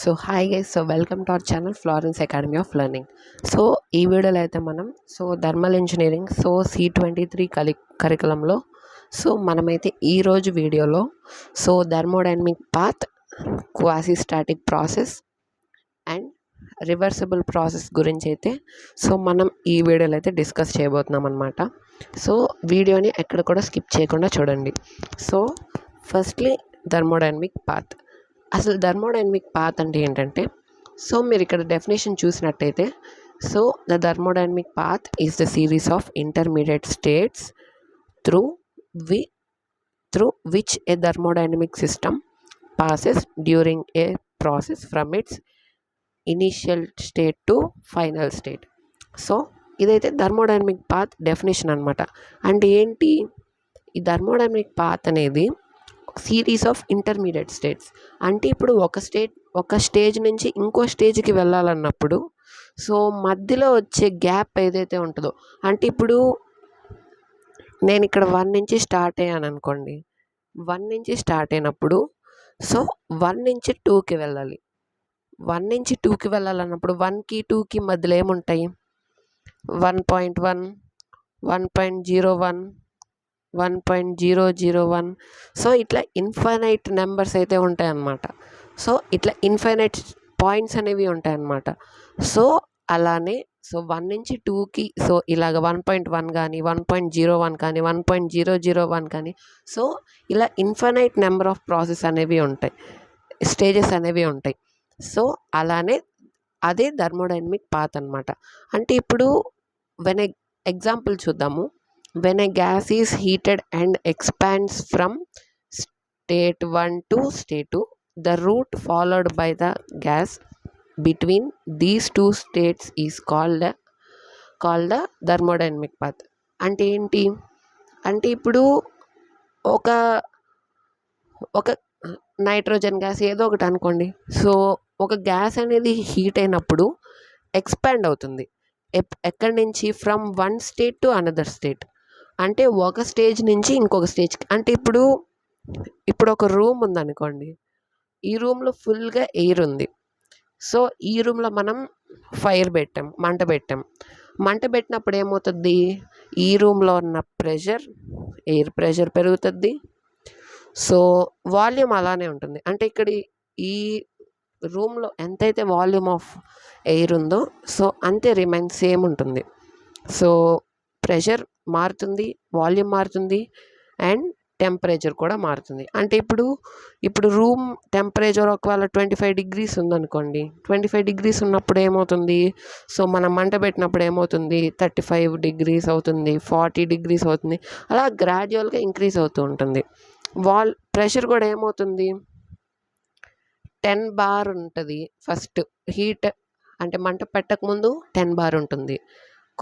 So hi guys, so welcome to our channel Florence academy of learning. So ఈ వీడియోలో అయితే మనం thermal engineering C23 కరికులంలో మనమైతే ఈరోజు వీడియోలో thermodynamic path, quasi static process and reversible process గురించి అయితే మనం ఈ వీడియోలో అయితే డిస్కస్ చేయబోతున్నాం అనమాట. వీడియోని ఎక్కడ కూడా స్కిప్ చేయకుండా చూడండి. Firstly thermodynamic path. అసలు థర్మోడైనమిక్ పాత్ అంటే ఏంటంటే, మీరు ఇక్కడ డెఫినేషన్ చూసినట్టయితే the thermodynamic path is the series of intermediate states through which A thermodynamic system passes during a process from its initial state to final state. ఇదైతే thermodynamic path definition అనమాట. అంటే ఏంటి, ఈ థర్మోడైనమిక్ పాత్ అనేది series of intermediate states. అంటే ఇప్పుడు ఒక stage నుంచి ఇంకో స్టేజ్కి వెళ్ళాలన్నప్పుడు మధ్యలో వచ్చే గ్యాప్ ఏదైతే ఉంటుందో, అంటే ఇప్పుడు నేను ఇక్కడ 1 నుంచి స్టార్ట్ అయ్యాను అనుకోండి. 1 నుంచి స్టార్ట్ అయినప్పుడు 1 నుంచి 2కి వెళ్ళాలి. 1 నుంచి 2కి వెళ్ళాలన్నప్పుడు 1కి 2కి మధ్యలో ఏముంటాయి? 1.1, 1.01, 1.001. ఇట్లా ఇన్ఫైనైట్ నెంబర్స్ అయితే ఉంటాయి అన్నమాట. ఇట్లా ఇన్ఫైనైట్ పాయింట్స్ అనేవి ఉంటాయి అన్నమాట. అలానే 1 నుంచి 2కి ఇలాగ 1.1 కానీ, 1.01 కానీ, 1.001 కానీ, ఇలా ఇన్ఫైనైట్ నెంబర్ ఆఫ్ ప్రాసెస్ అనేవి ఉంటాయి, స్టేజెస్ అనేవి ఉంటాయి. అలానే అదే థర్మోడైనమిక్ పాత్ అనమాట. అంటే ఇప్పుడు ఎగ్జాంపుల్ చూద్దాము. When a gas is heated and expands from state 1 to state 2, the route followed by the gas between these two states is called the thermodynamic path. అంటే ఏంటి అంటే ఇప్పుడు ఒక నైట్రోజన్ గ్యాస్ ఏదో ఒకటి అనుకోండి. ఒక గ్యాస్ అనేది హీట్ అయినప్పుడు ఎక్స్పాండ్ అవుతుంది. ఎక్కడి నుంచి? From 1 state to another state. అంటే ఒక స్టేజ్ నుంచి ఇంకొక స్టేజ్కి. అంటే ఇప్పుడు ఒక రూమ్ ఉందనుకోండి. ఈ రూమ్లో ఫుల్గా ఎయిర్ ఉంది. ఈ రూమ్లో మనం మంట పెట్టినప్పుడు ఏమవుతుంది? ఈ రూమ్లో ఉన్న ఎయిర్ ప్రెషర్ పెరుగుతుంది. వాల్యూమ్ అలానే ఉంటుంది. అంటే ఇక్కడ ఈ రూమ్లో ఎంతైతే వాల్యూమ్ ఆఫ్ ఎయిర్ ఉందో అంతే రిమైన్ సేమ్ ఉంటుంది. ప్రెషర్ మారుతుంది, వాల్యూమ్ మారుతుంది, అండ్ టెంపరేచర్ కూడా మారుతుంది. అంటే ఇప్పుడు రూమ్ టెంపరేచర్ ఒకవేళ 25 degrees ఉందనుకోండి. 25 degrees ఉన్నప్పుడు ఏమవుతుంది? మనం మంట పెట్టినప్పుడు ఏమవుతుంది? 35 degrees అవుతుంది, 40 degrees అవుతుంది. అలా గ్రాడ్యువల్గా ఇంక్రీజ్ అవుతూ ఉంటుంది. ప్రెషర్ కూడా ఏమవుతుంది? 10 bar ఉంటుంది. ఫస్ట్ హీట్ అంటే మంట పెట్టకముందు 10 bar ఉంటుంది.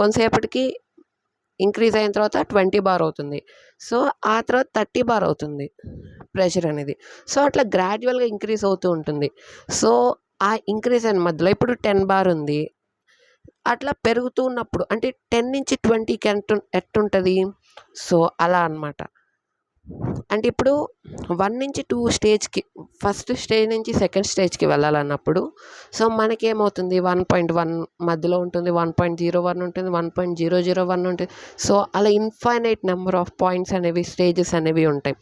కొంతసేపటికి ఇంక్రీజ్ అయిన తర్వాత 20 bar అవుతుంది. ఆ తర్వాత 30 bar అవుతుంది ప్రెషర్ అనేది. అట్లా గ్రాడ్యువల్గా ఇంక్రీజ్ అవుతూ ఉంటుంది. ఆ ఇంక్రీజ్ అయిన మధ్యలో ఇప్పుడు 10 bar ఉంది. అట్లా పెరుగుతూ ఉన్నప్పుడు అంటే 10 నుంచి 20కి ఎట్టుంటుంది? అలా అన్నమాట. అంటే ఇప్పుడు 1 నుంచి 2 స్టేజ్కి, ఫస్ట్ స్టేజ్ నుంచి సెకండ్ స్టేజ్కి వెళ్ళాలన్నప్పుడు మనకేమవుతుంది? 1.1 మధ్యలో ఉంటుంది, 1.01 ఉంటుంది, 1.001 ఉంటుంది. అలా ఇన్ఫైనైట్ నెంబర్ ఆఫ్ పాయింట్స్ అనేవి, స్టేజెస్ అనేవి ఉంటాయి.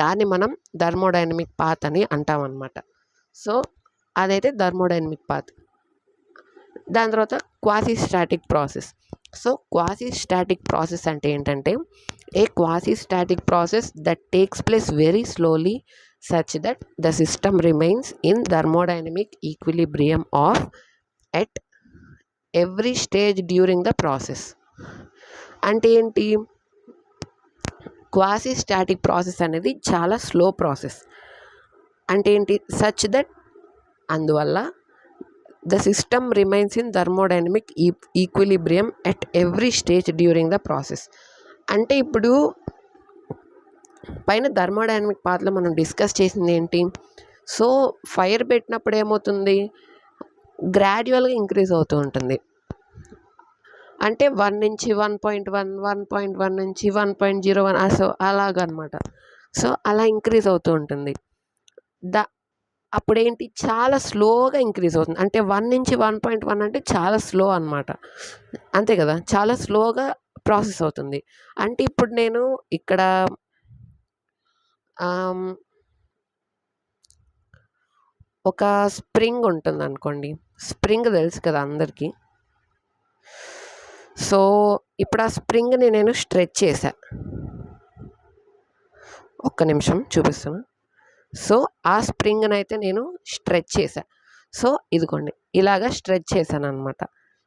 దాన్ని మనం థర్మోడైనమిక్ పాత్ అని అంటాం అన్నమాట. అదైతే థర్మోడైనమిక్ పాత్. దాని తర్వాత quasi static process. Quasi static process అంటే ఏంటంటే, a quasi static process that takes place very slowly such that the system remains in thermodynamic equilibrium of at every stage during the process. అంటే ఏంటి? Quasi static process అనేది చాలా slow process. అంటే ఏంటి? Such that, అందువల్ల the system remains in thermodynamic equilibrium at every stage during the process. అంటే ఇప్పుడు పైన థర్మోడైనమిక్ పాత్లో మనం డిస్కస్ చేసింది ఏంటి? ఫైర్ పెట్టినప్పుడు ఏమవుతుంది? గ్రాడ్యువల్గా ఇంక్రీజ్ అవుతూ ఉంటుంది. అంటే 1 నుంచి 1.1, 1.1 నుంచి 1.01 అలాగనమాట. అలా ఇంక్రీజ్ అవుతూ ఉంటుంది. అప్పుడేంటి చాలా స్లోగా ఇంక్రీజ్ అవుతుంది. అంటే 1 నుంచి 1.1 అంటే చాలా స్లో అనమాట. అంతే కదా! చాలా స్లోగా ప్రాసెస్ అవుతుంది. అంటే ఇప్పుడు నేను ఇక్కడ ఆహ్, ఒక స్ప్రింగ్ ఉంటుందనుకోండి. స్ప్రింగ్ తెలుసు కదా అందరికి. సో, ఇప్పుడు ఆ స్ప్రింగ్‌ని నేను స్ట్రెచ్ చేశా. ఒక్క నిమిషం చూపిస్తాను. సో, ఆ స్ప్రింగ్‌నైతే నేను స్ట్రెచ్ చేశా. సో, ఇదిగోండి ఇలాగ స్ట్రెచ్ చేశాననమాట.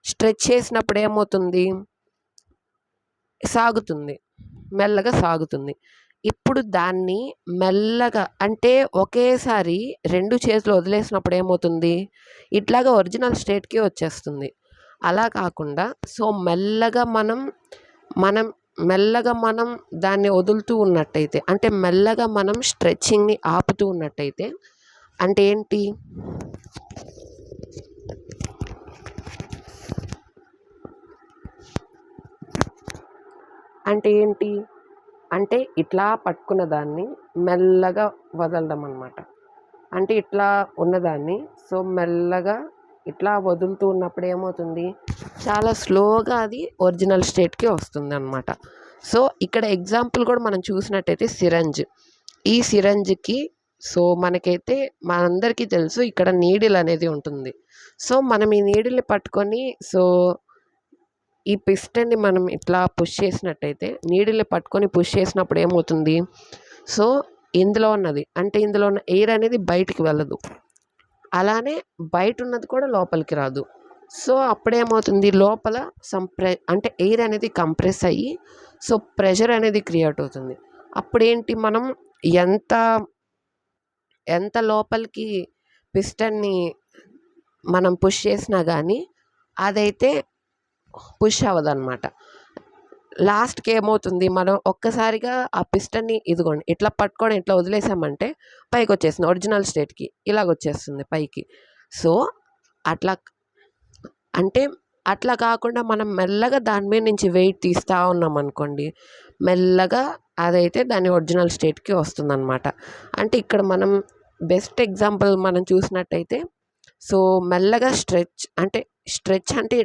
స్ట్రెచ్ చేసినప్పుడు ఏమవుతుంది? సాగుతుంది. మెల్లగా సాగుతుంది. ఇప్పుడు దాన్ని మెల్లగా అంటే ఒకేసారి 2 చేతులు వదిలేసినప్పుడు ఏమవుతుంది? ఇట్లాగా ఒరిజినల్ స్టేట్‌కి వచ్చేస్తుంది. అలా కాకుండా సో, మెల్లగా మనం దాన్ని వదులుతూ ఉన్నట్టయితే అంటే మెల్లగా మనం స్ట్రెచింగ్‌ని ఆపుతూ ఉన్నట్టయితే అంటే ఏంటి? అంటే ఏంటి? అంటే ఇట్లా పట్టుకున్న దాన్ని మెల్లగా వదలడం అనమాట. అంటే ఇట్లా ఉన్నదాన్ని సో, మెల్లగా ఇట్లా వదులుతూ ఉన్నప్పుడు ఏమవుతుంది? చాలా స్లోగా అది ఒరిజినల్ స్టేట్‌కి వస్తుందనమాట. సో, ఇక్కడ ఎగ్జాంపుల్ కూడా మనం చూసినట్టయితే సిరంజ్. ఈ సిరంజ్‌కి సో, మనకైతే మనందరికీ తెలుసు ఇక్కడ నీడిల్ అనేది ఉంటుంది. సో, మనం ఈ నీడిల్‌ని పట్టుకొని సో, ఈ పిస్టన్‌ని మనం ఇట్లా పుష్ చేసినట్టయితే నీడిల్‌ని పట్టుకొని పుష్ చేసినప్పుడు ఏమవుతుంది? సో, ఇందులో ఉన్న ఎయిర్ అనేది బయటికి వెళ్ళదు. అలానే బయటున్నది కూడా లోపలికి రాదు. సో, అప్పుడేమవుతుంది లోపల అంటే ఎయిర్ అనేది కంప్రెస్ అయ్యి సో, ప్రెషర్ అనేది క్రియేట్ అవుతుంది. అప్పుడేంటి మనం ఎంత ఎంత లోపలికి పిస్టన్‌ని మనం పుష్ చేసినా గానీ అదైతే పుష్ అవ్వదనమాట. లాస్ట్‌కి ఏమవుతుంది మనం ఒక్కసారిగా ఆ పిస్టన్‌ని ఇదిగోండి ఇట్లా పట్టుకొని ఇట్లా వదిలేసామంటే పైకొచ్చేస్తుంది ఒరిజినల్ స్టేట్‌కి. ఇలాగొచ్చేస్తుంది పైకి. సో, అట్లా అంటే అట్లా కాకుండా మనం మెల్లగా దాని మీద నుంచి వెయిట్ తీస్తా ఉన్నామనుకోండి, మెల్లగా అదైతే దాని ఒరిజినల్ స్టేట్‌కి వస్తుందనమాట. అంటే ఇక్కడ మనం బెస్ట్ ఎగ్జాంపుల్ మనం చూసినట్టయితే సో, మెల్లగా స్ట్రెచ్ అంటే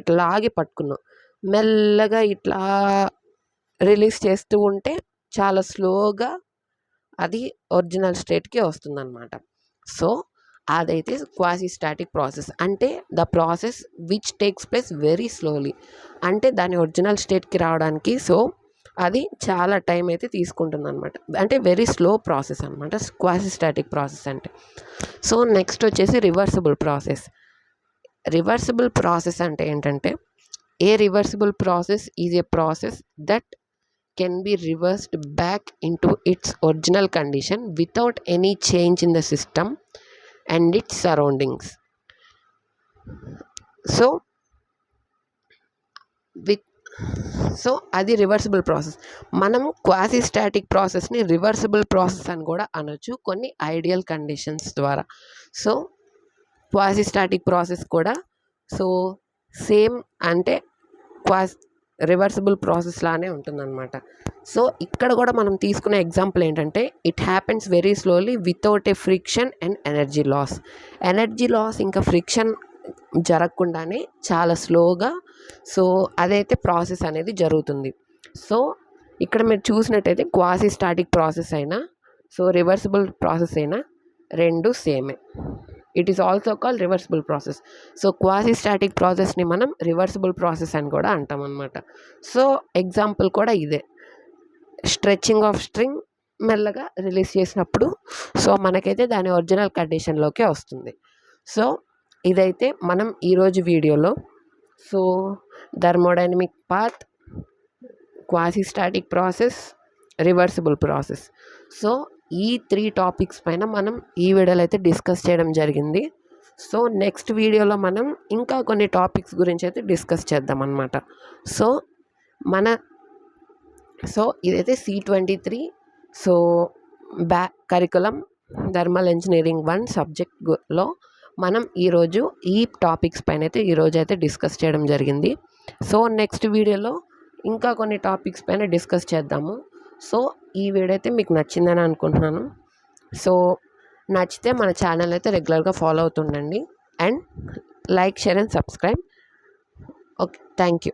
ఇట్లా లాగి పట్టుకున్నాం. మెల్లగా ఇట్లా రిలీజ్ చేస్తూ ఉంటే చాలా స్లోగా అది ఒరిజినల్ స్టేట్‌కి వస్తుందనమాట. సో, అదైతే క్వాసీ స్టాటిక్ ప్రాసెస్. అంటే the process which takes place very slowly. అంటే దాని ఒరిజినల్ స్టేట్‌కి రావడానికి సో, అది చాలా టైం అయితే తీసుకుంటుందనమాట. అంటే వెరీ స్లో ప్రాసెస్ అనమాట క్వాసీ స్టాటిక్ ప్రాసెస్ అంటే. సో, నెక్స్ట్ వచ్చేసి రివర్సిబుల్ ప్రాసెస్. రివర్సిబుల్ ప్రాసెస్ అంటే ఏంటంటే a reversible process is a process that can be reversed back into its original condition without any change in the system and its surroundings. So అది reversible process. మనం quasi static ప్రాసెస్ని reversible process అని కూడా అనొచ్చు కొన్ని ideal conditions ద్వారా. So quasi static process కూడా so same అంటే రివర్సిబుల్ ప్రాసెస్ లానే ఉంటుందన్నమాట. సో ఇక్కడ కూడా మనం తీసుకునే ఎగ్జాంపుల్ ఏంటంటే it happens very slowly without a friction and energy loss ఇంకా ఫ్రిక్షన్ జరగకుండానే చాలా స్లోగా సో అదైతే ప్రాసెస్ అనేది జరుగుతుంది. సో ఇక్కడ మీరు చూసినట్టయితే క్వాసీ స్టాటిక్ ప్రాసెస్ అయినా సో రివర్సిబుల్ ప్రాసెస్ అయినా రెండు సేమే. It is also call reversible process. So quasi static ప్రాసెస్ని మనం రివర్సిబుల్ ప్రాసెస్ అని కూడా అంటాం అనమాట. సో ఎగ్జాంపుల్ కూడా ఇదే. స్ట్రెచ్చింగ్ ఆఫ్ స్ట్రింగ్ మెల్లగా రిలీజ్ చేసినప్పుడు సో మనకైతే దాని ఒరిజినల్ కండిషన్లోకే వస్తుంది. సో ఇదైతే మనం ఈరోజు వీడియోలో so thermodynamic path, quasi static process, reversible process so ఈ 3 టాపిక్స్ పైన మనం ఈ వీడియోలో అయితే డిస్కస్ చేయడం జరిగింది. సో నెక్స్ట్ వీడియోలో మనం ఇంకా కొన్ని టాపిక్స్ గురించి అయితే డిస్కస్ చేద్దాం అన్నమాట. సో ఇదైతే C23 so curriculum thermal engineering 1 సబ్జెక్ట్లో మనం ఈరోజు ఈ టాపిక్స్ పైన అయితే ఈరోజు అయితే డిస్కస్ చేయడం జరిగింది. సో నెక్స్ట్ వీడియోలో ఇంకా కొన్ని టాపిక్స్ పైన డిస్కస్ చేద్దాము. సో ఈ వీడియో అయితే మీకు నచ్చిందని అనుకుంటున్నాను. సో నచ్చితే మన ఛానల్ అయితే రెగ్యులర్గా ఫాలో అవుతుండండి. And like, share and subscribe. Okay, thank you.